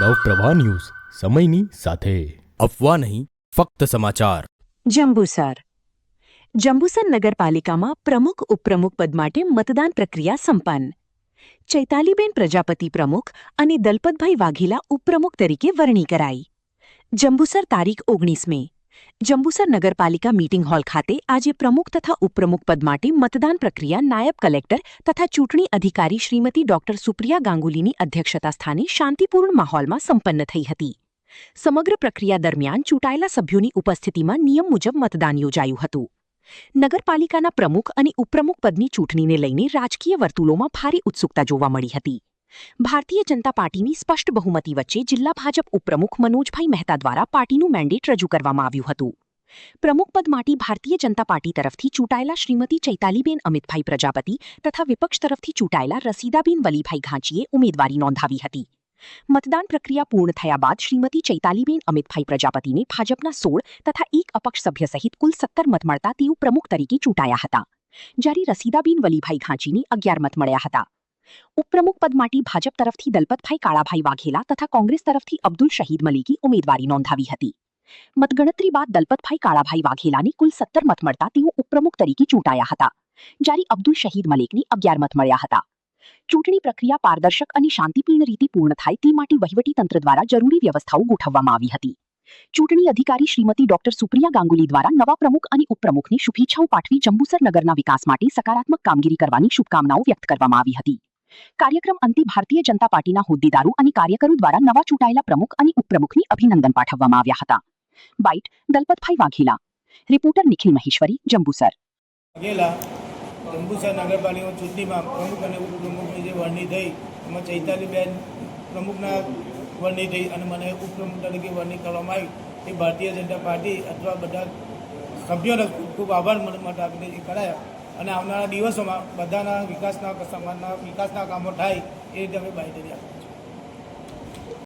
Navpravah news સમયની સાથે અફવા નહીં ફક્ત સમાચાર। જંબુસર નગરપાલિકામાં પ્રમુખ ઉપપ્રમુખ પદ માટે મતદાન પ્રક્રિયા સંપન્ન। ચૈતાલીબેન પ્રજાપતિ પ્રમુખ અને દલપતભાઈ વાઘેલા ઉપપ્રમુખ તરીકે વરણી કરાઈ। જંબુસર તારીખ 19 મે। જંબુસર નગરપાલિકા મીટિંગ હોલ ખાતે આજે પ્રમુખ તથા ઉપપ્રમુખ પદ માટે મતદાન પ્રક્રિયા નાયબ કલેક્ટર તથા ચૂંટણી અધિકારી શ્રીમતી ડોક્ટર સુપ્રિયા ગાંગુલીની અધ્યક્ષતા સ્થાને શાંતિપૂર્ણ માહોલમાં સંપન્ન થઈ હતી। સમગ્ર પ્રક્રિયા દરમિયાન ચૂંટાયેલા સભ્યોની ઉપસ્થિતિમાં નિયમ મુજબ મતદાન યોજાયું હતું। નગરપાલિકાના પ્રમુખ અને ઉપપ્રમુખ પદની ચૂંટણીને લઈને રાજકીય વર્તુળોમાં ભારે ઉત્સુકતા જોવા મળી હતી। ભારતીય જનતા પાર્ટીની સ્પષ્ટ બહુમતી વચ્ચે જિલ્લા ભાજપ ઉપપ્રમુખ મનોજભાઈ મહેતા દ્વારા પાર્ટીનું મેન્ડેટ રજૂ કરવામાં આવ્યું હતું। પ્રમુખ પદ માટે ભારતીય જનતા પાર્ટી તરફથી ચૂંટાયેલા શ્રીમતી ચૈતાલીબેન અમિતભાઈ પ્રજાપતિ તથા વિપક્ષ તરફથી ચૂંટાયેલા રસીદાબેન વલીભાઈ ઘાંચીએ ઉમેદવારી નોંધાવી હતી। મતદાન પ્રક્રિયા પૂર્ણ થયા બાદ શ્રીમતી ચૈતાલીબેન અમિતભાઈ પ્રજાપતિને ભાજપના 16 તથા એક અપક્ષ સભ્ય સહિત કુલ 17 મત મળતા તેઓ પ્રમુખ તરીકે ચૂંટાયા હતા, જ્યારે રસીદાબેન વલીભાઈ ઘાંચીને 11 મત મળ્યા હતા। ઉપપ્રમુખ પદ માટે ભાજપ તરફથી દલપતભાઈ કાળાભાઈ વાઘેલા તથા કોંગ્રેસ તરફથી અબ્દુલ શહીદ મલિકી ઉમેદવારી નોંધાવી હતી। મતગણતરી બાદ દલપતભાઈ કાળાભાઈ વાઘેલાને કુલ 17 મત મળતા તેઓ ઉપપ્રમુખ તરીકે ચૂંટાયા હતા, જ્યારે અબ્દુલ શહીદ મલિકને 11 મત મળ્યા હતા। ચૂંટણી પ્રક્રિયા પારદર્શક અને શાંતિપૂર્ણ રીતે પૂર્ણ થાય તે માટે વહીવટીતંત્ર દ્વારા જરૂરી વ્યવસ્થાઓ ગોઠવવામાં આવી હતી। ચૂંટણી અધિકારી શ્રીમતી ડોક્ટર સુપ્રિયા ગાંગુલી દ્વારા નવા પ્રમુખ અને ઉપપ્રમુખને શુભેચ્છાઓ પાઠવી જંબુસર નગરના વિકાસ માટે સકારાત્મક કામગીરી કરવાની શુભકામનાઓ વ્યક્ત કરવામાં આવી હતી। કાર્યક્રમ અંતે ભારતીય જનતા પાર્ટીના હોદ્દેદારો અને કાર્યકરો દ્વારા નવા ચૂંટાયેલા પ્રમુખ અને ઉપપ્રમુખને અભિનંદન પાઠવવામાં આવ્યા હતા। Bite Dalpatbhai Vaghela, reporter Nikhil Maheshwari, Jambusar. જંબુસર નગરપાલિકા ચૂંટણીમાં પ્રમુખ અને ઉપપ્રમુખની જે વરણી થઈ એમાં ચૈતાલીબેન પ્રમુખના વરણી થઈ અને મને ઉપપ્રમુખ તરીકે વરણી કરવામાં આવી। એ ભારતીય જનતા પાર્ટી અથવા બધા સભ્યોનો ખૂબ ખૂબ આભાર મત આપીને એ કરાયા અને આવનારા દિવસોમાં બધાના વિકાસના સમાજના વિકાસના કામો થાય એ રીતે અમે બાંયધરી આપીએ।